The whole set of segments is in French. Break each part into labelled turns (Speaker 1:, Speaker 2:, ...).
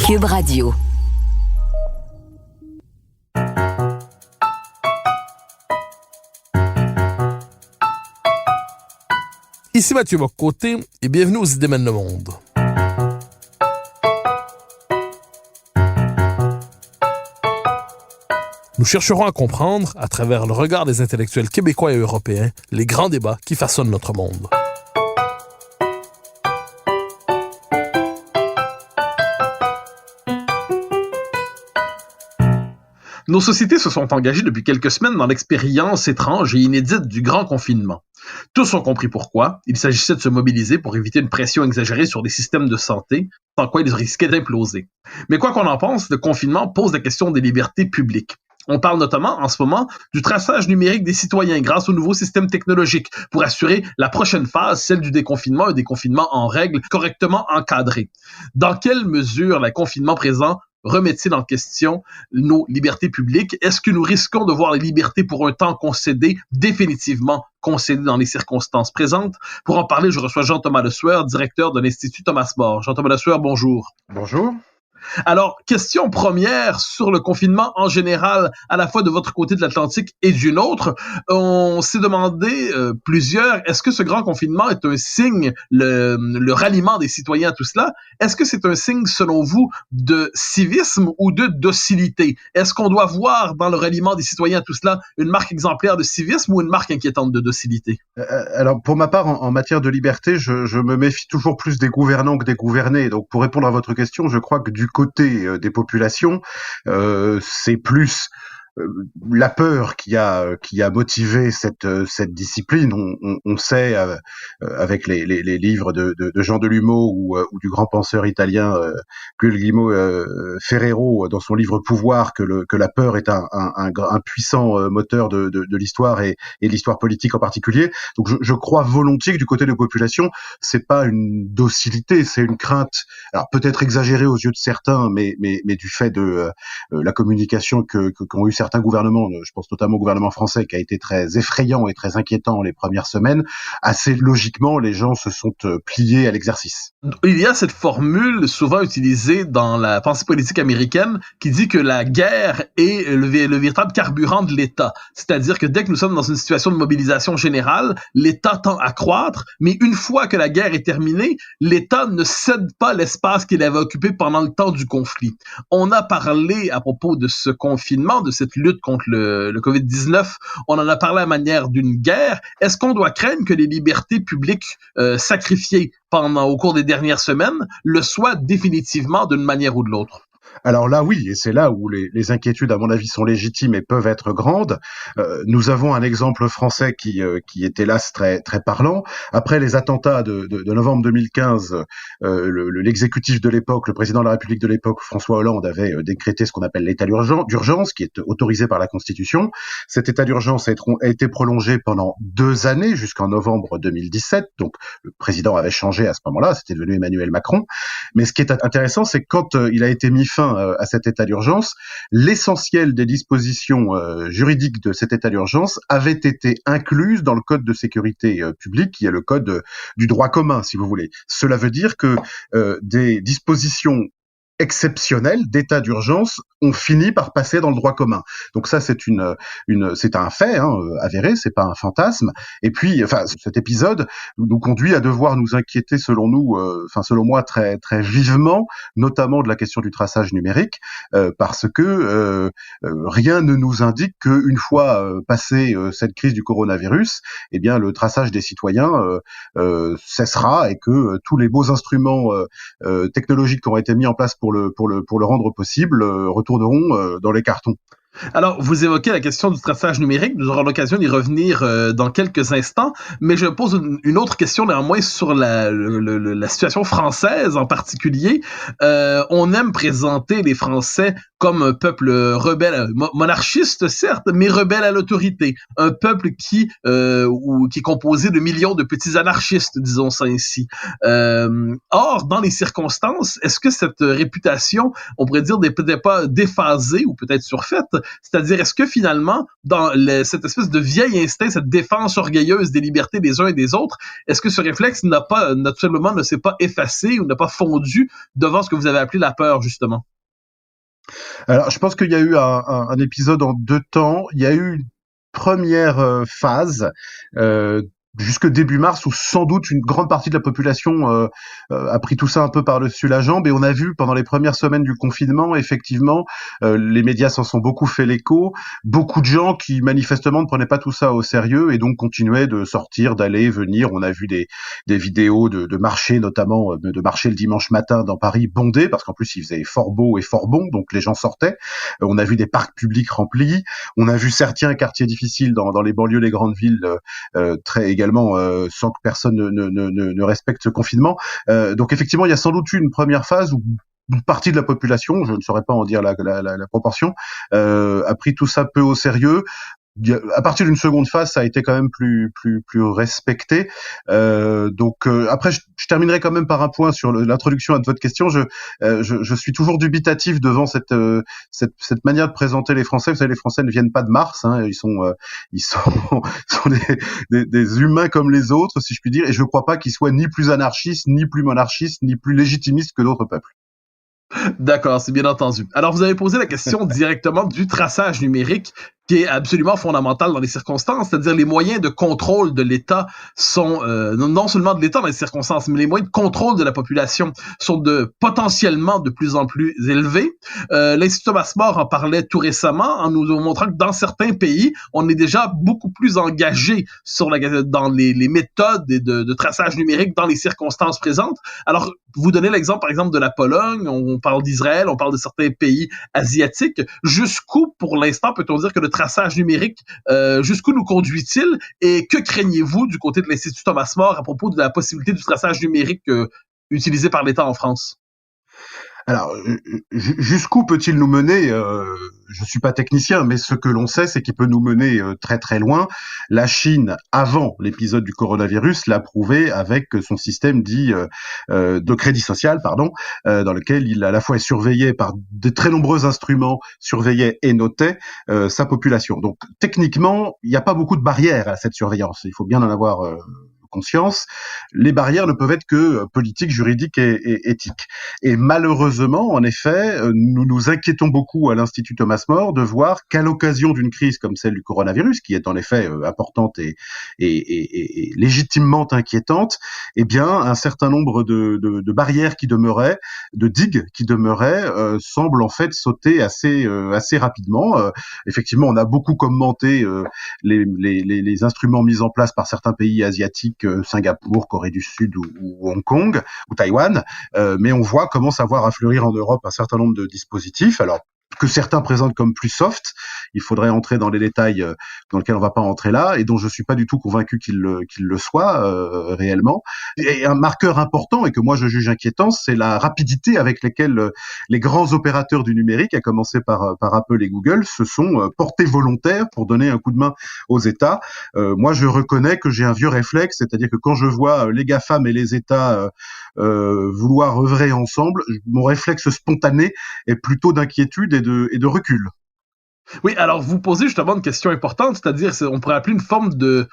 Speaker 1: Cube Radio.
Speaker 2: Ici Mathieu Bock-Côté et bienvenue aux Idées mènent le monde. Nous chercherons à comprendre, à travers le regard des intellectuels québécois et européens, les grands débats qui façonnent notre monde.
Speaker 3: Nos sociétés se sont engagées depuis quelques semaines dans l'expérience étrange et inédite du grand confinement. Tous ont compris pourquoi. Il s'agissait de se mobiliser pour éviter une pression exagérée sur les systèmes de santé, sans quoi ils risquaient d'imploser. Mais quoi qu'on en pense, le confinement pose la question des libertés publiques. On parle notamment, en ce moment, du traçage numérique des citoyens grâce aux nouveaux systèmes technologiques pour assurer la prochaine phase, celle du déconfinement, un déconfinement en règle, correctement encadré. Dans quelle mesure le confinement présent remet-il en question nos libertés publiques? Est-ce que nous risquons de voir les libertés pour un temps concédées, définitivement concédées dans les circonstances présentes? Pour en parler, je reçois Jean-Thomas Lesueur, directeur de l'Institut Thomas More. Jean-Thomas Lesueur, bonjour.
Speaker 4: Bonjour.
Speaker 3: Alors, question première sur le confinement en général, à la fois de votre côté de l'Atlantique et d'une autre. On s'est demandé plusieurs, est-ce que ce grand confinement est un signe, le ralliement des citoyens à tout cela, est-ce que c'est un signe, selon vous, de civisme ou de docilité? Est-ce qu'on doit voir dans le ralliement des citoyens à tout cela une marque exemplaire de civisme ou une marque inquiétante de docilité?
Speaker 4: Alors, pour ma part, en matière de liberté, je me méfie toujours plus des gouvernants que des gouvernés. Donc, pour répondre à votre question, je crois que du côté des populations, c'est plus la peur qui a motivé cette discipline. On sait avec les livres de Jean Delumeau ou du grand penseur italien Guglielmo Ferrero dans son livre Pouvoir que la peur est un puissant moteur de l'histoire et de l'histoire politique en particulier. Donc je crois volontiers que du côté des populations, c'est pas une docilité, c'est une crainte. Alors peut-être exagérée aux yeux de certains, mais du fait de la communication qu'ont eu certains gouvernements, je pense notamment au gouvernement français, qui a été très effrayant et très inquiétant les premières semaines, assez logiquement, les gens se sont pliés à l'exercice.
Speaker 3: Il y a cette formule souvent utilisée dans la pensée politique américaine qui dit que la guerre est le véritable carburant de l'État. C'est-à-dire que dès que nous sommes dans une situation de mobilisation générale, l'État tend à croître, mais une fois que la guerre est terminée, l'État ne cède pas l'espace qu'il avait occupé pendant le temps du conflit. On a parlé à propos de ce confinement, de cette lutte contre le COVID-19, on en a parlé à la manière d'une guerre. Est-ce qu'on doit craindre que les libertés publiques sacrifiées au cours des dernières semaines le soient définitivement d'une manière ou de l'autre?
Speaker 4: Alors là, oui, et c'est là où les inquiétudes, à mon avis, sont légitimes et peuvent être grandes. Nous avons un exemple français qui est hélas très très parlant. Après les attentats de novembre 2015, l'exécutif de l'époque, le président de la République de l'époque, François Hollande, avait décrété ce qu'on appelle l'état d'urgence, qui est autorisé par la Constitution. Cet état d'urgence a été prolongé pendant 2 années, jusqu'en novembre 2017. Donc le président avait changé à ce moment-là, c'était devenu Emmanuel Macron. Mais ce qui est intéressant, c'est que quand il a été mis fin à cet état d'urgence, l'essentiel des dispositions juridiques de cet état d'urgence avait été incluses dans le code de sécurité publique, qui est le code du droit commun, si vous voulez. Cela veut dire que des dispositions exceptionnels d'état d'urgence ont fini par passer dans le droit commun. Donc ça, c'est c'est un fait avéré, c'est pas un fantasme. Et puis, cet épisode nous conduit à devoir nous inquiéter, selon moi, très très vivement, notamment de la question du traçage numérique, parce que rien ne nous indique qu'une fois passée cette crise du coronavirus, eh bien le traçage des citoyens cessera et que tous les beaux instruments technologiques qui ont été mis en place pour le rendre possible retourneront dans les cartons.
Speaker 3: Alors, vous évoquez la question du traçage numérique. Nous aurons l'occasion d'y revenir dans quelques instants, mais je pose une autre question néanmoins sur la situation française en particulier. On aime présenter les Français comme un peuple rebelle, monarchiste certes, mais rebelle à l'autorité. Un peuple qui est composé de millions de petits anarchistes, disons ça ainsi. Or, dans les circonstances, est-ce que cette réputation, on pourrait dire, n'est peut-être pas déphasée ou peut-être surfaite, C'est-à-dire, est-ce que finalement, dans cette espèce de vieil instinct, cette défense orgueilleuse des libertés des uns et des autres, est-ce que ce réflexe naturellement ne s'est pas effacé ou n'a pas fondu devant ce que vous avez appelé la peur, justement?
Speaker 4: Alors, je pense qu'il y a eu un épisode en deux temps. Il y a eu une première phase jusque début mars où sans doute une grande partie de la population a pris tout ça un peu par-dessus la jambe, et on a vu pendant les premières semaines du confinement, effectivement, les médias s'en sont beaucoup fait l'écho, beaucoup de gens qui manifestement ne prenaient pas tout ça au sérieux et donc continuaient de sortir, d'aller, venir. On a vu des vidéos de marchés, notamment de marchés le dimanche matin dans Paris bondés, parce qu'en plus il faisait fort beau et fort bon, donc les gens sortaient. On a vu des parcs publics remplis, on a vu certains quartiers difficiles dans les banlieues des grandes villes très également sans que personne ne respecte ce confinement. Donc effectivement, il y a sans doute eu une première phase où une partie de la population, je ne saurais pas en dire la proportion, a pris tout ça peu au sérieux. À partir d'une seconde phase, ça a été quand même plus respecté. Après, je terminerai quand même par un point sur l'introduction à votre question. Je suis toujours dubitatif devant cette manière de présenter les Français. Vous savez, les Français ne viennent pas de Mars, hein. Ils sont des humains comme les autres, si je puis dire. Et je ne crois pas qu'ils soient ni plus anarchistes, ni plus monarchistes, ni plus légitimistes que d'autres peuples.
Speaker 3: D'accord, c'est bien entendu. Alors, vous avez posé la question directement du traçage numérique, qui est absolument fondamental dans les circonstances, c'est-à-dire les moyens de contrôle de l'État sont, non seulement de l'État dans les circonstances, mais les moyens de contrôle de la population sont potentiellement de plus en plus élevés. L'Institut Thomas More en parlait tout récemment en nous montrant que dans certains pays, on est déjà beaucoup plus engagé dans les méthodes de traçage numérique dans les circonstances présentes. Alors, vous donnez l'exemple, par exemple, de la Pologne, on parle d'Israël, on parle de certains pays asiatiques. Jusqu'où, pour l'instant, peut-on dire que le traçage numérique, jusqu'où nous conduit-il, et que craignez-vous du côté de l'Institut Thomas More à propos de la possibilité du traçage numérique utilisé par l'État en France?
Speaker 4: Alors, jusqu'où peut-il nous mener? Je suis pas technicien, mais ce que l'on sait, c'est qu'il peut nous mener très très loin. La Chine, avant l'épisode du coronavirus, l'a prouvé avec son système dit de crédit social, dans lequel il à la fois est surveillé par de très nombreux instruments, surveillait et notait sa population. Donc, techniquement, il n'y a pas beaucoup de barrières à cette surveillance. Il faut bien en avoir conscience. Les barrières ne peuvent être que politiques, juridiques et éthiques. Et malheureusement, en effet, nous nous inquiétons beaucoup à l'Institut Thomas More de voir qu'à l'occasion d'une crise comme celle du coronavirus, qui est en effet importante et légitimement inquiétante, eh bien, un certain nombre de barrières qui demeuraient, de digues qui demeuraient, semblent en fait sauter assez rapidement. Effectivement, on a beaucoup commenté les instruments mis en place par certains pays asiatiques, Singapour, Corée du Sud ou Hong Kong ou Taïwan, mais on voit commence à voir affleurir en Europe un certain nombre de dispositifs. Alors que certains présentent comme plus soft, il faudrait entrer dans les détails dans lesquels on va pas entrer là, et dont je suis pas du tout convaincu qu'il le soit réellement. Et un marqueur important, et que moi je juge inquiétant, c'est la rapidité avec laquelle les grands opérateurs du numérique, à commencer par Apple et Google, se sont portés volontaires pour donner un coup de main aux États. Moi je reconnais que j'ai un vieux réflexe, c'est-à-dire que quand je vois les GAFAM et les États vouloir œuvrer ensemble, mon réflexe spontané est plutôt d'inquiétude et de recul.
Speaker 3: Oui, alors vous posez justement une question importante, c'est-à-dire on pourrait appeler une forme de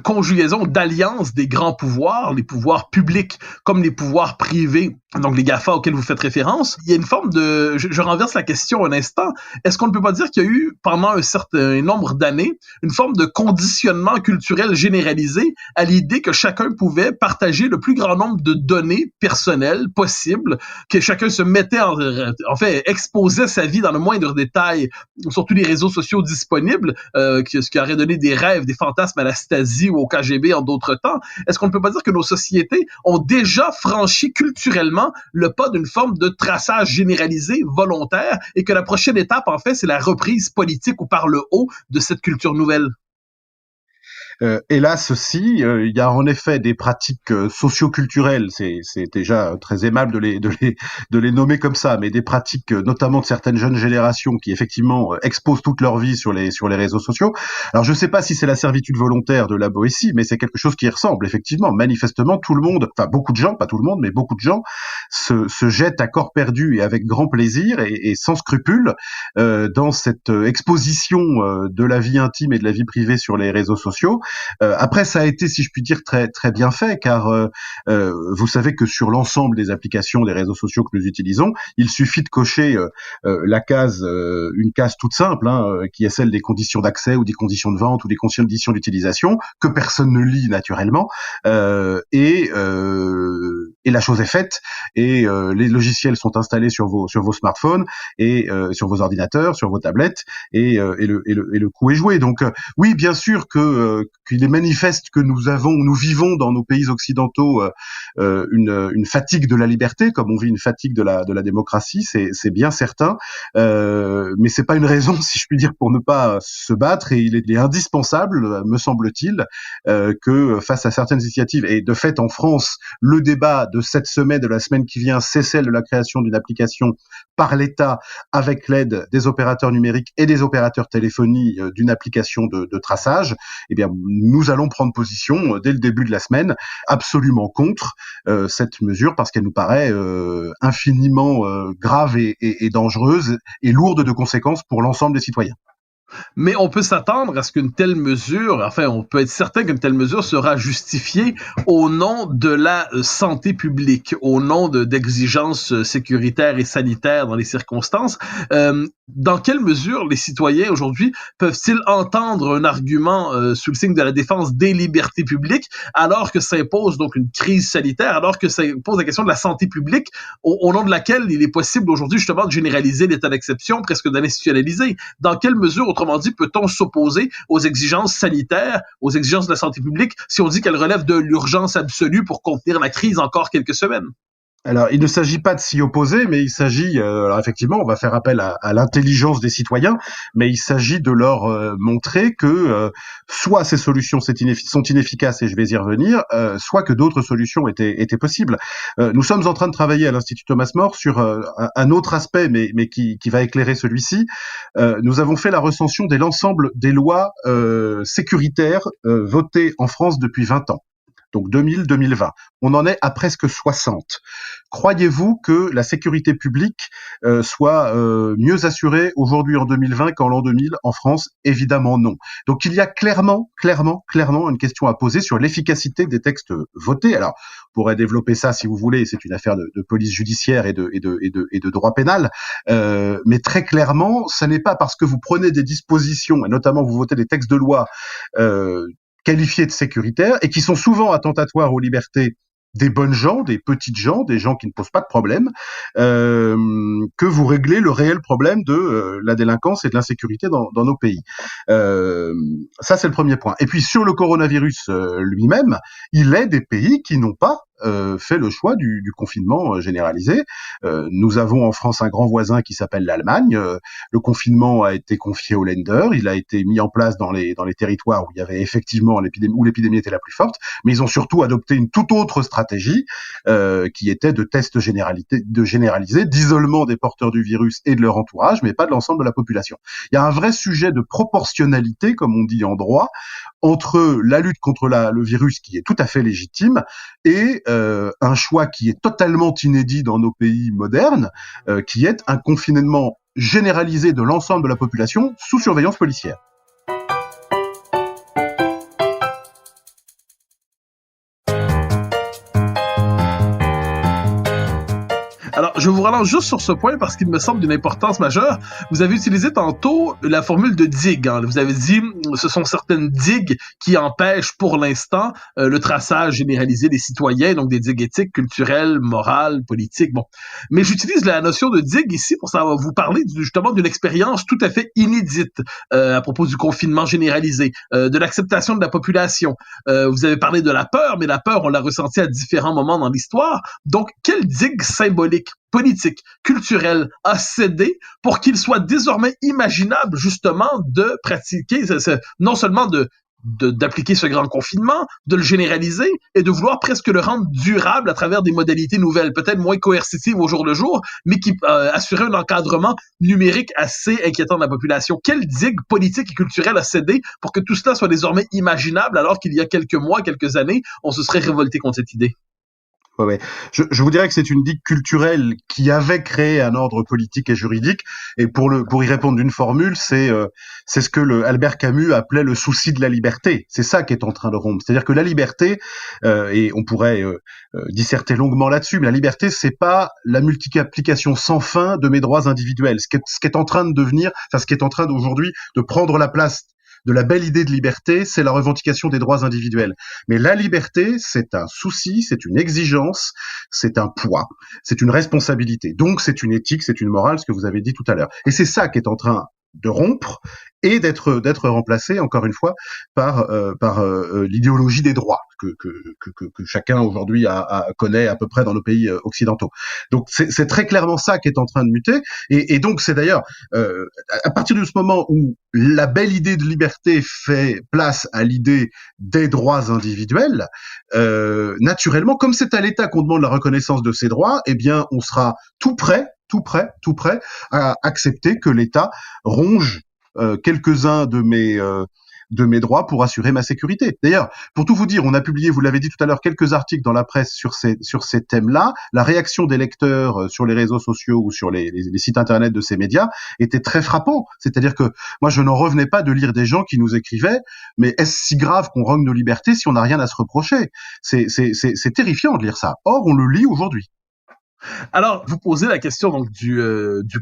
Speaker 3: conjugaison, d'alliance des grands pouvoirs, les pouvoirs publics comme les pouvoirs privés, donc les GAFA auxquels vous faites référence. Il y a une forme de... Je renverse la question un instant. Est-ce qu'on ne peut pas dire qu'il y a eu, pendant un certain nombre d'années, une forme de conditionnement culturel généralisé à l'idée que chacun pouvait partager le plus grand nombre de données personnelles possibles, que chacun se mettait en fait, exposait sa vie dans le moindre détail sur tous les réseaux sociaux disponibles, ce qui aurait donné des rêves, des fantasmes à la Stasi ou au KGB en d'autres temps. Est-ce qu'on ne peut pas dire que nos sociétés ont déjà franchi culturellement le pas d'une forme de traçage généralisé, volontaire, et que la prochaine étape, en fait, c'est la reprise politique ou par le haut de cette culture nouvelle?
Speaker 4: Hélas aussi, il y a en effet des pratiques socioculturelles, c'est déjà très aimable de les nommer comme ça, mais des pratiques notamment de certaines jeunes générations qui effectivement exposent toute leur vie sur les réseaux sociaux. Alors je ne sais pas si c'est la servitude volontaire de la Boétie, mais c'est quelque chose qui y ressemble effectivement. Manifestement, tout le monde, enfin beaucoup de gens, pas tout le monde, mais beaucoup de gens se jettent à corps perdu et avec grand plaisir et sans scrupule dans cette exposition de la vie intime et de la vie privée sur les réseaux sociaux. Après, ça a été, si je puis dire, très très bien fait, car vous savez que sur l'ensemble des applications des réseaux sociaux que nous utilisons, il suffit de cocher la case, une case toute simple, qui est celle des conditions d'accès ou des conditions de vente ou des conditions d'utilisation, que personne ne lit naturellement, et la chose est faite, et les logiciels sont installés sur vos smartphones et sur vos ordinateurs, sur vos tablettes, et le coup est joué. Donc oui, bien sûr qu'il est manifeste que nous vivons dans nos pays occidentaux une fatigue de la liberté, comme on vit une fatigue de la démocratie, c'est bien certain, mais c'est pas une raison, si je puis dire, pour ne pas se battre, et il est indispensable, me semble-t-il, que face à certaines initiatives, et de fait en France, le débat de cette semaine, de la semaine qui vient, c'est celle de la création d'une application par l'État avec l'aide des opérateurs numériques et des opérateurs téléphonie d'une application de traçage. Eh bien, nous allons prendre position dès le début de la semaine absolument contre cette mesure, parce qu'elle nous paraît infiniment grave et dangereuse et lourde de conséquences pour l'ensemble des citoyens.
Speaker 3: Mais on peut s'attendre à ce qu'une telle mesure, enfin, on peut être certain qu'une telle mesure sera justifiée au nom de la santé publique, au nom d'exigences sécuritaires et sanitaires dans les circonstances. Dans quelle mesure les citoyens aujourd'hui peuvent-ils entendre un argument sous le signe de la défense des libertés publiques, alors que s'impose donc une crise sanitaire, alors que ça pose la question de la santé publique, au nom de laquelle il est possible aujourd'hui justement de généraliser l'état d'exception, presque de l'institutionnaliser? Dans quelle mesure, autrement dit, peut-on s'opposer aux exigences sanitaires, aux exigences de la santé publique, si on dit qu'elles relèvent de l'urgence absolue pour contenir la crise encore quelques semaines?
Speaker 4: Alors, il ne s'agit pas de s'y opposer, mais il s'agit, alors effectivement, on va faire appel à l'intelligence des citoyens, mais il s'agit de leur montrer que soit ces solutions sont inefficaces, et je vais y revenir, soit que d'autres solutions étaient possibles. Nous sommes en train de travailler à l'Institut Thomas More sur un autre aspect, mais qui va éclairer celui-ci. Nous avons fait la recension de l'ensemble des lois sécuritaires votées en France depuis 20 ans. Donc 2000-2020. On en est à presque 60. Croyez-vous que la sécurité publique soit mieux assurée aujourd'hui en 2020 qu'en l'an 2000 en France? Évidemment non. Donc il y a clairement une question à poser sur l'efficacité des textes votés. Alors, on pourrait développer ça si vous voulez, c'est une affaire de police judiciaire et de droit pénal, mais très clairement, ce n'est pas parce que vous prenez des dispositions, et notamment vous votez des textes de loi qualifiés de sécuritaires, et qui sont souvent attentatoires aux libertés des bonnes gens, des petites gens, des gens qui ne posent pas de problème, que vous réglez le réel problème de la délinquance et de l'insécurité dans nos pays. Ça, c'est le premier point. Et puis, sur le coronavirus lui-même, il est des pays qui n'ont pas fait le choix du confinement généralisé. Nous avons en France un grand voisin qui s'appelle l'Allemagne. Le confinement a été confié aux Länder. Il a été mis en place dans les territoires où il y avait effectivement l'épidémie était la plus forte. Mais ils ont surtout adopté une toute autre stratégie qui était de tests généralisés, d'isolement des porteurs du virus et de leur entourage, mais pas de l'ensemble de la population. Il y a un vrai sujet de proportionnalité, comme on dit en droit, entre la lutte contre le virus, qui est tout à fait légitime, et un choix qui est totalement inédit dans nos pays modernes, qui est un confinement généralisé de l'ensemble de la population sous surveillance policière.
Speaker 3: Alors, je vous relance juste sur ce point parce qu'il me semble d'une importance majeure. Vous avez utilisé tantôt la formule de digue. Vous avez dit ce sont certaines digues qui empêchent pour l'instant le traçage généralisé des citoyens, donc des digues éthiques, culturelles, morales, politiques. Bon, mais j'utilise la notion de digue ici pour vous parler justement d'une expérience tout à fait inédite à propos du confinement généralisé, de l'acceptation de la population. Vous avez parlé de la peur, mais la peur, on l'a ressentie à différents moments dans l'histoire. Donc, quelle digue symbolique, politique, culturelle a cédé pour qu'il soit désormais imaginable justement de pratiquer, non seulement de d'appliquer ce grand confinement, de le généraliser et de vouloir presque le rendre durable à travers des modalités nouvelles, peut-être moins coercitives au jour le jour, mais qui assuraient un encadrement numérique assez inquiétant de la population. Quelle digue politique et culturelle a cédé pour que tout cela soit désormais imaginable alors qu'il y a quelques mois, quelques années, on se serait révolté contre cette idée?
Speaker 4: Ouais. Je vous dirais que c'est une digue culturelle qui avait créé un ordre politique et juridique. Et pour y répondre d'une formule, c'est ce que Albert Camus appelait le souci de la liberté. C'est ça qui est en train de rompre. C'est-à-dire que la liberté, et on pourrait disserter longuement là-dessus, mais la liberté, c'est pas la multiplication sans fin de mes droits individuels. Ce qui est en train de devenir, ce qui est en train d'aujourd'hui de prendre la place de la belle idée de liberté, c'est la revendication des droits individuels. Mais la liberté, c'est un souci, c'est une exigence, c'est un poids, c'est une responsabilité. Donc c'est une éthique, c'est une morale, ce que vous avez dit tout à l'heure. Et c'est ça qui est en train de rompre et d'être remplacé, encore une fois, par l'idéologie des droits que chacun aujourd'hui connaît à peu près dans nos pays occidentaux. Donc c'est très clairement ça qui est en train de muter. Et donc c'est d'ailleurs à partir de ce moment où la belle idée de liberté fait place à l'idée des droits individuels, naturellement, comme c'est à l'État qu'on demande la reconnaissance de ces droits, eh bien on sera tout prêt à accepter que l'État ronge quelques-uns de mes droits pour assurer ma sécurité. D'ailleurs, pour tout vous dire, on a publié, vous l'avez dit tout à l'heure, quelques articles dans la presse sur ces thèmes-là. La réaction des lecteurs sur les réseaux sociaux ou sur les sites internet de ces médias était très frappant. C'est-à-dire que moi, je n'en revenais pas de lire des gens qui nous écrivaient « Mais est-ce si grave qu'on rogne nos libertés si on n'a rien à se reprocher ?» C'est terrifiant de lire ça. Or, on le lit aujourd'hui.
Speaker 3: Alors, vous posez la question donc du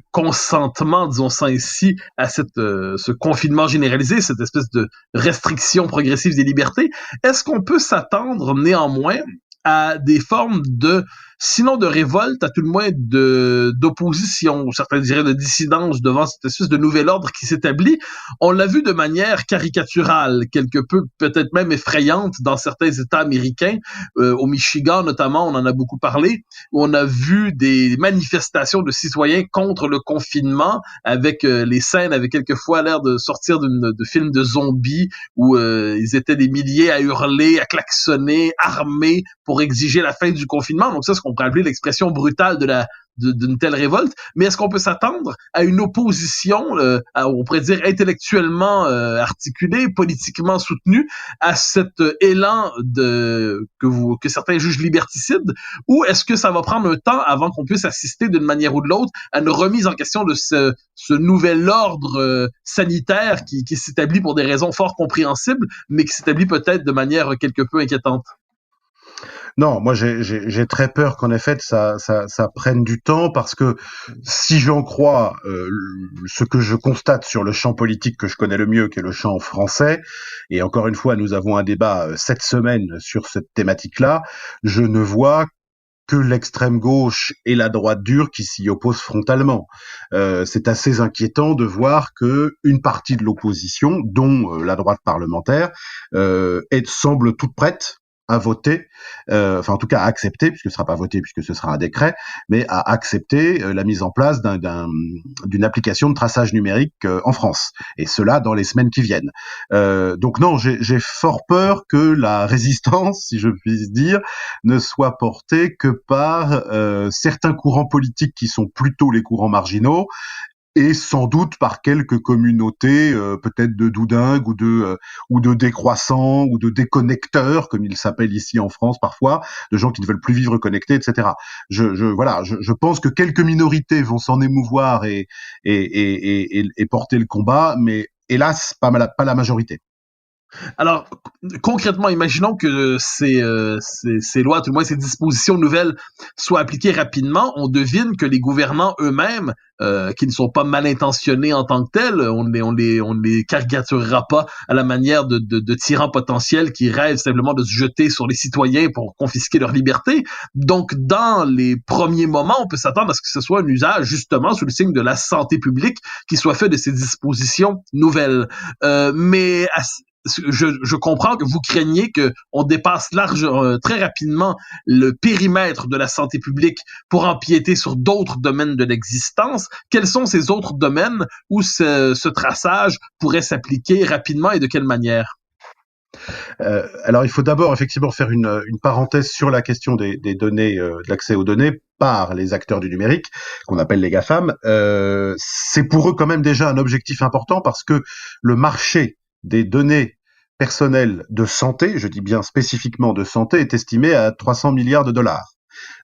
Speaker 3: consentement, disons ça ainsi, à ce confinement généralisé, cette espèce de restriction progressive des libertés. Est-ce qu'on peut s'attendre néanmoins à des formes sinon de révolte, à tout le moins d'opposition, certains diraient de dissidence devant cette espèce de nouvel ordre qui s'établit? On l'a vu de manière caricaturale, quelque peu peut-être même effrayante dans certains États américains, au Michigan notamment, on en a beaucoup parlé, où on a vu des manifestations de citoyens contre le confinement, avec les scènes avaient quelquefois l'air de sortir de films de zombies, où ils étaient des milliers à hurler, à klaxonner, armés pour exiger la fin du confinement. Donc ça, ce qu'on pourrait appeler l'expression brutale d'une telle révolte. Mais est-ce qu'on peut s'attendre à une opposition, on pourrait dire intellectuellement articulée, politiquement soutenue, à cet élan que certains jugent liberticide, ou est-ce que ça va prendre un temps avant qu'on puisse assister d'une manière ou de l'autre à une remise en question de ce nouvel ordre sanitaire qui s'établit pour des raisons fort compréhensibles, mais qui s'établit peut-être de manière quelque peu inquiétante?
Speaker 4: Non, moi j'ai très peur qu'en effet ça prenne du temps, parce que si j'en crois ce que je constate sur le champ politique que je connais le mieux, qui est le champ français, et encore une fois nous avons un débat cette semaine sur cette thématique-là, je ne vois que l'extrême gauche et la droite dure qui s'y opposent frontalement. C'est assez inquiétant de voir que une partie de l'opposition, dont la droite parlementaire, semble toute prête à voter, enfin en tout cas à accepter, puisque ce sera pas voté, puisque ce sera un décret, mais à accepter la mise en place d'une application de traçage numérique en France, et cela dans les semaines qui viennent. Donc non, j'ai fort peur que la résistance, si je puis dire, ne soit portée que par certains courants politiques qui sont plutôt les courants marginaux, et sans doute par quelques communautés peut-être de doudingues ou de décroissants ou de déconnecteurs, comme ils s'appellent ici en France parfois, de gens qui ne veulent plus vivre connectés, etc. Je pense que quelques minorités vont s'en émouvoir et porter le combat, mais hélas pas la majorité.
Speaker 3: Alors, concrètement, imaginons que ces lois, tout le moins ces dispositions nouvelles, soient appliquées rapidement. On devine que les gouvernants eux-mêmes, qui ne sont pas mal intentionnés en tant que tels, on les caricaturera pas à la manière de tyrans potentiels qui rêvent simplement de se jeter sur les citoyens pour confisquer leur liberté. Donc, dans les premiers moments, on peut s'attendre à ce que ce soit un usage, justement, sous le signe de la santé publique, qui soit fait de ces dispositions nouvelles. Mais je comprends que vous craignez qu'on dépasse très rapidement le périmètre de la santé publique pour empiéter sur d'autres domaines de l'existence. Quels sont ces autres domaines où ce traçage pourrait s'appliquer rapidement et de quelle manière?
Speaker 4: Alors, il faut d'abord effectivement faire une parenthèse sur la question des données, de l'accès aux données par les acteurs du numérique, qu'on appelle les GAFAM. C'est pour eux quand même déjà un objectif important parce que le marché des données personnelles de santé, je dis bien spécifiquement de santé, est estimé à 300 milliards de dollars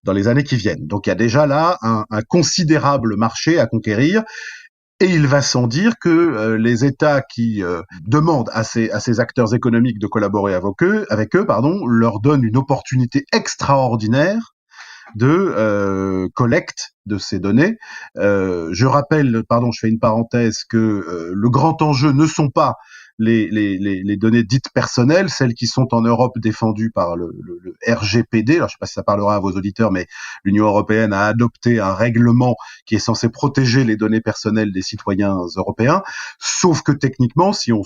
Speaker 4: dans les années qui viennent. Donc il y a déjà là un considérable marché à conquérir. Et il va sans dire que les États qui demandent à ces acteurs économiques de collaborer avec eux, leur donnent une opportunité extraordinaire de collecte de ces données. Je rappelle, je fais une parenthèse, que le grand enjeu ne sont pas les données dites personnelles, celles qui sont en Europe défendues par le RGPD. Alors, je ne sais pas si ça parlera à vos auditeurs, mais l'Union européenne a adopté un règlement qui est censé protéger les données personnelles des citoyens européens. Sauf que techniquement, si on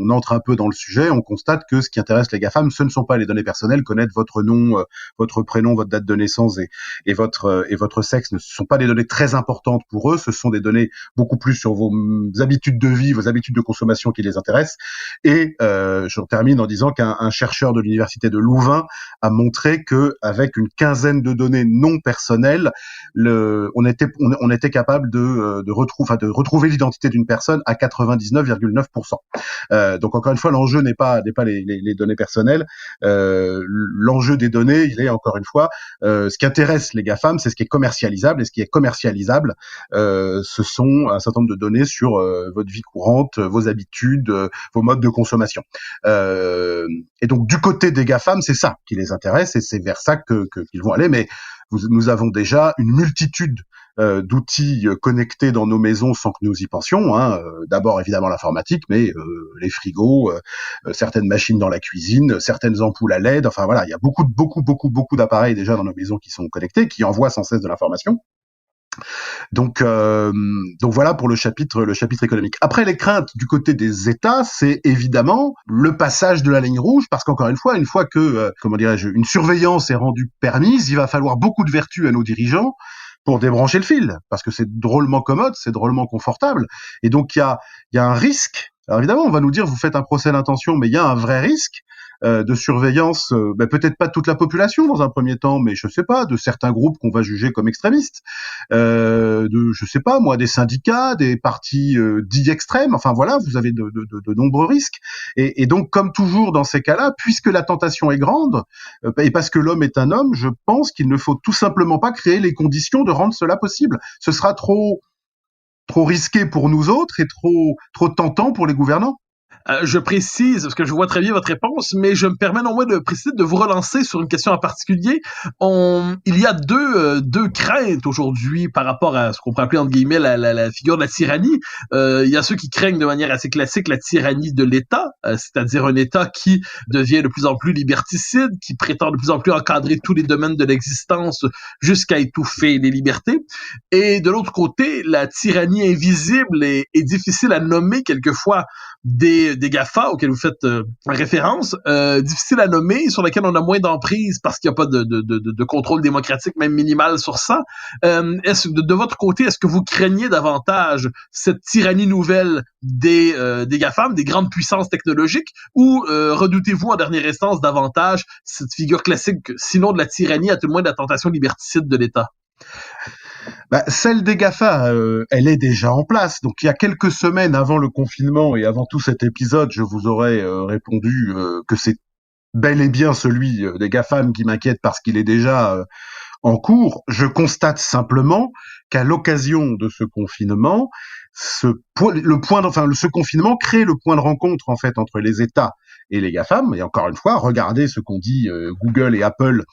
Speaker 4: entre un peu dans le sujet, on constate que ce qui intéresse les GAFAM, ce ne sont pas les données personnelles. Connaître votre nom, votre prénom, votre date de naissance et votre sexe ne sont pas des données très importantes pour eux. Ce sont des données beaucoup plus sur vos habitudes de vie, vos habitudes de consommation qui les intéressent. Et je termine en disant qu'un chercheur de l'université de Louvain a montré que avec une quinzaine de données non personnelles, on était capable de retrouver l'identité d'une personne à 99,9%. Donc encore une fois, l'enjeu n'est pas les données personnelles. L'enjeu des données, il est encore une fois ce qui intéresse les GAFAM, c'est ce qui est commercialisable, et ce qui est commercialisable, ce sont un certain nombre de données sur votre vie courante, vos habitudes, vos modes de consommation. Et donc du côté des GAFAM, c'est ça qui les intéresse et c'est vers ça qu'ils vont aller. Mais nous avons déjà une multitude d'outils connectés dans nos maisons sans que nous y pensions. D'abord évidemment l'informatique, mais les frigos, certaines machines dans la cuisine, certaines ampoules à LED. Enfin voilà, il y a beaucoup d'appareils déjà dans nos maisons qui sont connectés, qui envoient sans cesse de l'information. Donc voilà pour le chapitre économique. Après, les craintes du côté des États, c'est évidemment le passage de la ligne rouge, parce qu'encore une fois que une surveillance est rendue permise, il va falloir beaucoup de vertu à nos dirigeants pour débrancher le fil, parce que c'est drôlement commode, c'est drôlement confortable, et donc il y a un risque. Alors évidemment, on va nous dire vous faites un procès d'intention, mais il y a un vrai risque de surveillance, peut-être pas de toute la population dans un premier temps, mais je sais pas, de certains groupes qu'on va juger comme extrémistes, je sais pas moi, des syndicats, des partis dits extrêmes. Enfin voilà, vous avez de nombreux risques. Et donc, comme toujours dans ces cas-là, puisque la tentation est grande, et parce que l'homme est un homme, je pense qu'il ne faut tout simplement pas créer les conditions de rendre cela possible. Ce sera trop risqué pour nous autres et trop tentant pour les gouvernants.
Speaker 3: Je précise, parce que je vois très bien votre réponse, mais je me permets néanmoins de préciser, de vous relancer sur une question en particulier. Il y a deux craintes aujourd'hui par rapport à ce qu'on peut appeler entre guillemets la figure de la tyrannie. Il y a ceux qui craignent de manière assez classique la tyrannie de l'État, c'est-à-dire un État qui devient de plus en plus liberticide, qui prétend de plus en plus encadrer tous les domaines de l'existence jusqu'à étouffer les libertés. Et de l'autre côté, la tyrannie invisible est difficile à nommer quelquefois des GAFA auxquels vous faites référence, difficile à nommer, sur lesquels on a moins d'emprise parce qu'il n'y a pas de contrôle démocratique, même minimal sur ça. Est-ce de votre côté, est-ce que vous craignez davantage cette tyrannie nouvelle des GAFAM, des grandes puissances technologiques, ou redoutez-vous en dernière instance davantage cette figure classique, sinon de la tyrannie, à tout le moins de la tentation liberticide de l'État?
Speaker 4: Celle des GAFA, elle est déjà en place. Donc, il y a quelques semaines avant le confinement et avant tout cet épisode, je vous aurais répondu que c'est bel et bien celui des GAFAM qui m'inquiète parce qu'il est déjà en cours. Je constate simplement qu'à l'occasion de ce confinement, ce confinement crée le point de rencontre en fait entre les États et les GAFAM. Et encore une fois, regardez ce qu'ont dit Google et Apple,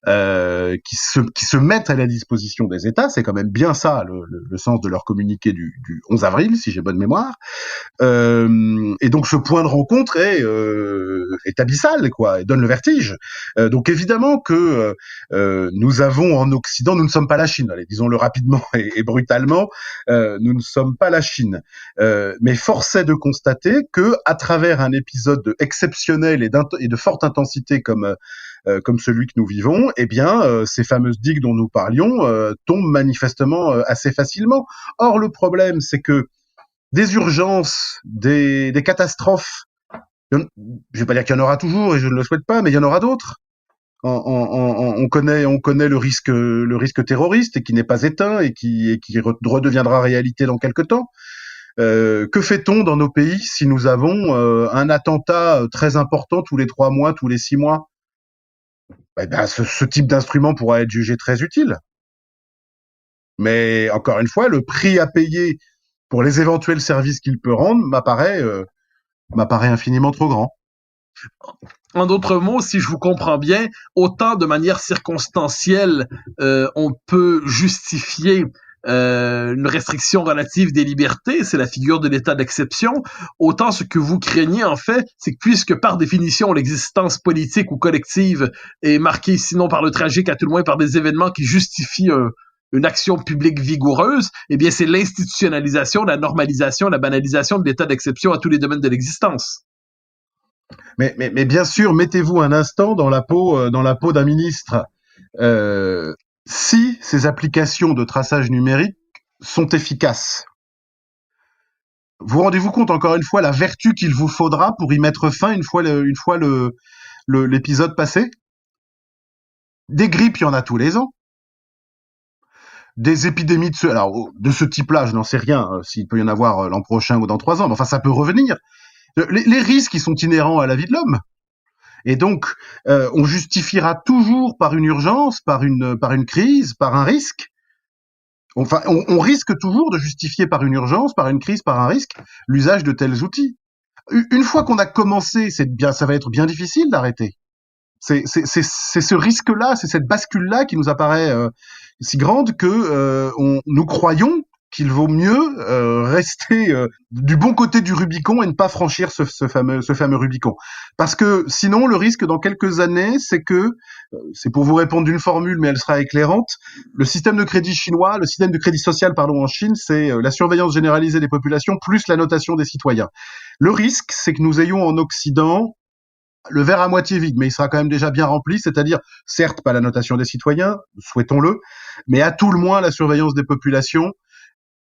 Speaker 4: qui se mettent à la disposition des États. C'est quand même bien ça le sens de leur communiqué du 11 avril, si j'ai bonne mémoire. Et donc ce point de rencontre est abyssal, quoi, et donne le vertige. Donc évidemment que nous avons en Occident, nous ne sommes pas la Chine, allez, disons-le rapidement et brutalement, nous ne sommes pas la Chine. Mais force est de constater que à travers un épisode exceptionnel et de forte intensité comme celui que nous vivons, eh bien, ces fameuses digues dont nous parlions tombent manifestement assez facilement. Or, le problème, c'est que des urgences, des catastrophes Je vais pas dire qu'il y en aura toujours, et je ne le souhaite pas, mais il y en aura d'autres. On connaît le risque terroriste et qui n'est pas éteint et qui redeviendra réalité dans quelque temps. Que fait-on dans nos pays si nous avons un attentat très important tous les 3 mois, tous les 6 mois? Ce type d'instrument pourra être jugé très utile. Mais encore une fois, le prix à payer pour les éventuels services qu'il peut rendre m'apparaît infiniment trop grand.
Speaker 3: En d'autres mots, si je vous comprends bien, autant de manière circonstancielle, on peut justifier une restriction relative des libertés, c'est la figure de l'état d'exception, autant ce que vous craignez en fait, c'est que puisque par définition l'existence politique ou collective est marquée sinon par le tragique, à tout le moins par des événements qui justifient une action publique vigoureuse, eh bien c'est l'institutionnalisation, la normalisation, la banalisation de l'état d'exception à tous les domaines de l'existence.
Speaker 4: Mais bien sûr, mettez-vous un instant dans la peau d'un ministre. Si ces applications de traçage numérique sont efficaces, vous rendez-vous compte encore une fois la vertu qu'il vous faudra pour y mettre fin une fois l'épisode passé? Des grippes, il y en a tous les ans. Des épidémies de ce type-là, je n'en sais rien, s'il peut y en avoir l'an prochain ou dans 3 ans, mais enfin ça peut revenir. Les risques, ils sont inhérents à la vie de l'homme. Et donc, on justifiera toujours par une urgence, par une crise, par un risque. Enfin, on risque toujours de justifier par une urgence, par une crise, par un risque, l'usage de tels outils. Une fois qu'on a commencé, ça va être bien difficile d'arrêter. C'est ce risque-là, c'est cette bascule-là qui nous apparaît si grande que nous croyons qu'il vaut mieux rester du bon côté du Rubicon et ne pas franchir ce fameux Rubicon. Parce que sinon, le risque dans quelques années, c'est que, c'est pour vous répondre d'une formule, mais elle sera éclairante, le système de crédit social, en Chine, c'est la surveillance généralisée des populations plus la notation des citoyens. Le risque, c'est que nous ayons en Occident le verre à moitié vide, mais il sera quand même déjà bien rempli, c'est-à-dire, certes, pas la notation des citoyens, souhaitons-le, mais à tout le moins la surveillance des populations,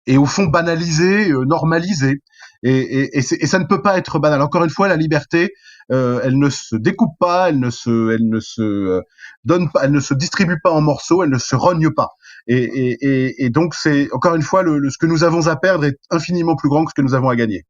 Speaker 4: et au fond banalisé, normalisé. Et ça ne peut pas être banal. Encore une fois, la liberté, elle ne se découpe pas, elle ne se donne pas, elle ne se distribue pas en morceaux, elle ne se rogne pas. Et donc c'est encore une fois ce que nous avons à perdre est infiniment plus grand que ce que nous avons à gagner.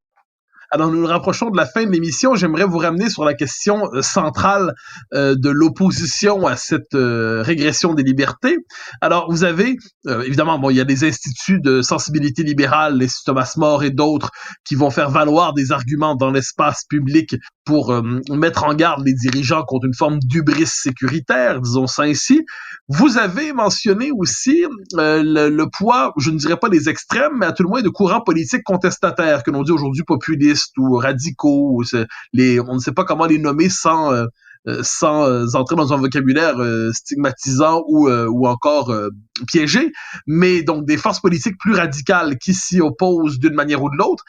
Speaker 3: Alors, nous nous rapprochons de la fin de l'émission. J'aimerais vous ramener sur la question centrale de l'opposition à cette régression des libertés. Alors, vous avez, évidemment, il y a des instituts de sensibilité libérale, les Thomas More et d'autres, qui vont faire valoir des arguments dans l'espace public pour mettre en garde les dirigeants contre une forme d'hubris sécuritaire, disons ça ainsi. Vous avez mentionné aussi le poids, je ne dirais pas des extrêmes, mais à tout le moins de courants politiques contestataires, que l'on dit aujourd'hui populistes ou radicaux, ou on ne sait pas comment les nommer sans entrer dans un vocabulaire stigmatisant ou encore piégé, mais donc des forces politiques plus radicales qui s'y opposent d'une manière ou de l'autre.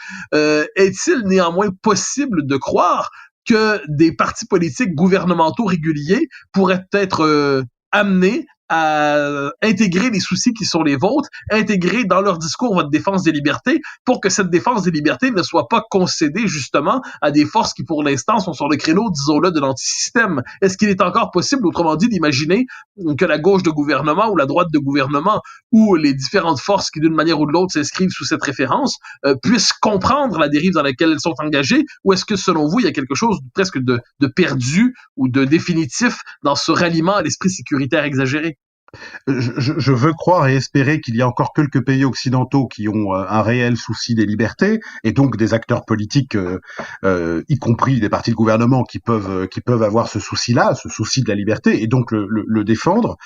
Speaker 3: Est-il néanmoins possible de croire que des partis politiques gouvernementaux réguliers pourraient être amenés à intégrer les soucis qui sont les vôtres, intégrer dans leur discours votre défense des libertés pour que cette défense des libertés ne soit pas concédée justement à des forces qui pour l'instant sont sur le créneau, disons-le, de l'antisystème. Est-ce qu'il est encore possible, autrement dit, d'imaginer que la gauche de gouvernement ou la droite de gouvernement ou les différentes forces qui d'une manière ou de l'autre s'inscrivent sous cette référence puissent comprendre la dérive dans laquelle elles sont engagées, ou est-ce que selon vous il y a quelque chose presque de perdu ou de définitif dans ce ralliement à l'esprit sécuritaire exagéré?
Speaker 4: Je veux croire et espérer qu'il y a encore quelques pays occidentaux qui ont un réel souci des libertés, et donc des acteurs politiques, y compris des partis de gouvernement, qui peuvent avoir ce souci-là, ce souci de la liberté, et donc le défendre.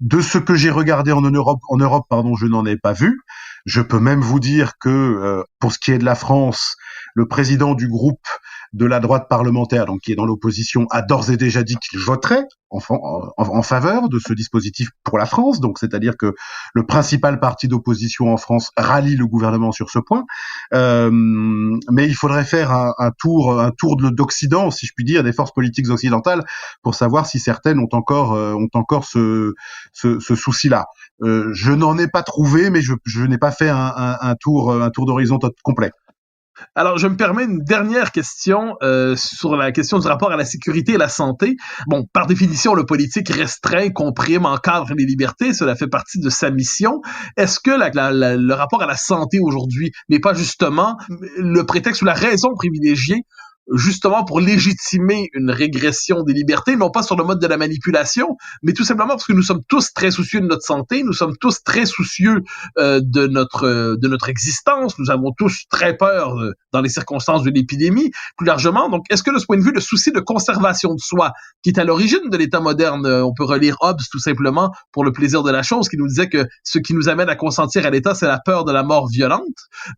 Speaker 4: De ce que j'ai regardé en Europe, je n'en ai pas vu. Je peux même vous dire que pour ce qui est de la France, le président du groupe de la droite parlementaire, donc qui est dans l'opposition, a d'ores et déjà dit qu'il voterait en faveur de ce dispositif pour la France. Donc, c'est-à-dire que le principal parti d'opposition en France rallie le gouvernement sur ce point. Mais il faudrait faire un tour d'Occident, si je puis dire, des forces politiques occidentales, pour savoir si certaines ont encore ce souci-là. Je n'en ai pas trouvé, mais je n'ai pas fait un tour d'horizon complet.
Speaker 3: Alors, je me permets une dernière question sur la question du rapport à la sécurité et la santé. Bon, par définition, le politique restreint, comprime, encadre les libertés. Cela fait partie de sa mission. Est-ce que le rapport à la santé aujourd'hui n'est pas justement le prétexte ou la raison privilégiée justement pour légitimer une régression des libertés, non pas sur le mode de la manipulation, mais tout simplement parce que nous sommes tous très soucieux de notre santé, nous sommes tous très soucieux de notre existence, nous avons tous très peur dans les circonstances de l'épidémie, plus largement. Donc, est-ce que de ce point de vue, le souci de conservation de soi, qui est à l'origine de l'État moderne, on peut relire Hobbes tout simplement pour le plaisir de la chose, qui nous disait que ce qui nous amène à consentir à l'État, c'est la peur de la mort violente.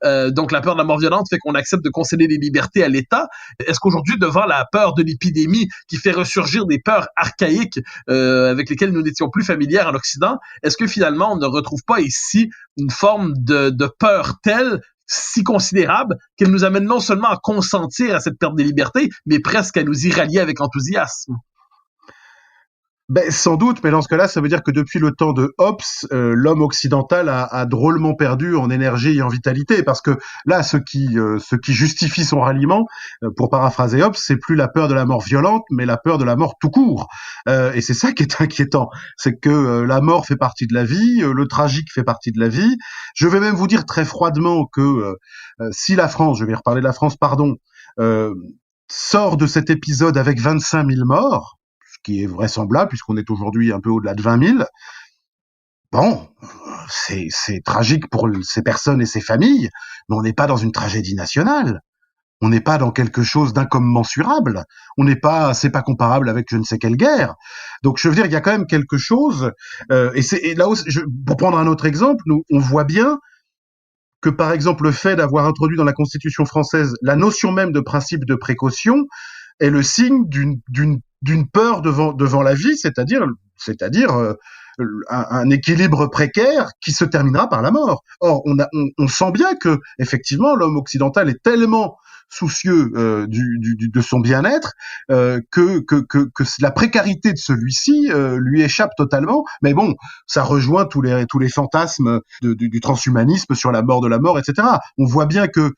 Speaker 3: Donc, la peur de la mort violente fait qu'on accepte de concéder les libertés à l'État. Est-ce qu'aujourd'hui, devant la peur de l'épidémie qui fait ressurgir des peurs archaïques avec lesquelles nous n'étions plus familiers en Occident, est-ce que finalement on ne retrouve pas ici une forme de peur telle, si considérable, qu'elle nous amène non seulement à consentir à cette perte des libertés, mais presque à nous y rallier avec enthousiasme?
Speaker 4: Ben, sans doute, mais dans ce cas-là, ça veut dire que depuis le temps de Hobbes, l'homme occidental a drôlement perdu en énergie et en vitalité, parce que là, ce qui justifie son ralliement, pour paraphraser Hobbes, c'est plus la peur de la mort violente, mais la peur de la mort tout court. Et c'est ça qui est inquiétant, c'est que la mort fait partie de la vie, le tragique fait partie de la vie. Je vais même vous dire très froidement que si la France, je vais reparler de la France, pardon, sort de cet épisode avec 25 000 morts, qui est vraisemblable puisqu'on est aujourd'hui un peu au-delà de 20 000. Bon, c'est tragique pour ces personnes et ces familles, mais on n'est pas dans une tragédie nationale. On n'est pas dans quelque chose d'incommensurable. C'est pas comparable avec je ne sais quelle guerre. Donc je veux dire, il y a quand même quelque chose. Et là aussi, pour prendre un autre exemple, on voit bien que par exemple le fait d'avoir introduit dans la Constitution française la notion même de principe de précaution est le signe d'une peur devant la vie, c'est-à-dire un équilibre précaire qui se terminera par la mort. Or, on sent bien que effectivement l'homme occidental est tellement soucieux de son bien-être que la précarité de celui-ci lui échappe totalement. Mais bon, ça rejoint tous les fantasmes du transhumanisme sur la mort de la mort, etc. On voit bien que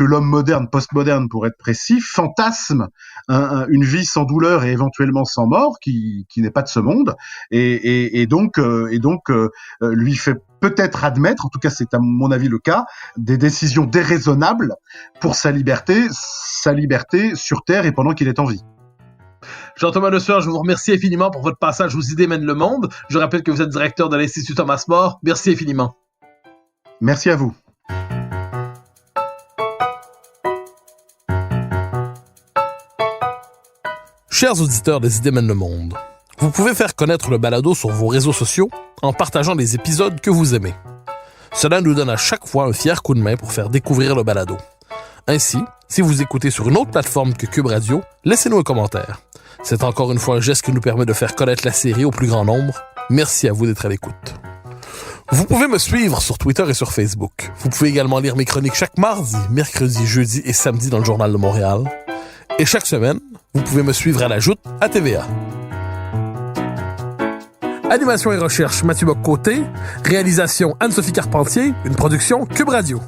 Speaker 4: l'homme moderne, postmoderne pour être précis, fantasme une vie sans douleur et éventuellement sans mort qui n'est pas de ce monde et donc lui fait peut-être admettre, en tout cas c'est à mon avis le cas, des décisions déraisonnables pour sa liberté sur Terre et pendant qu'il est en vie.
Speaker 3: Jean-Thomas Le Sueur, je vous remercie infiniment pour votre passage aux Idées mènent le monde. Je rappelle que vous êtes directeur de l'Institut Thomas More. Merci infiniment.
Speaker 4: Merci à vous.
Speaker 2: Chers auditeurs des Idées mènent le monde, vous pouvez faire connaître le balado sur vos réseaux sociaux en partageant les épisodes que vous aimez. Cela nous donne à chaque fois un fier coup de main pour faire découvrir le balado. Ainsi, si vous écoutez sur une autre plateforme que Cube Radio, laissez-nous un commentaire. C'est encore une fois un geste qui nous permet de faire connaître la série au plus grand nombre. Merci à vous d'être à l'écoute. Vous pouvez me suivre sur Twitter et sur Facebook. Vous pouvez également lire mes chroniques chaque mardi, mercredi, jeudi et samedi dans le Journal de Montréal. Et chaque semaine, vous pouvez me suivre à la Joute à TVA. Animation et recherche, Mathieu Bock-Côté. Réalisation, Anne-Sophie Carpentier. Une production Cube Radio.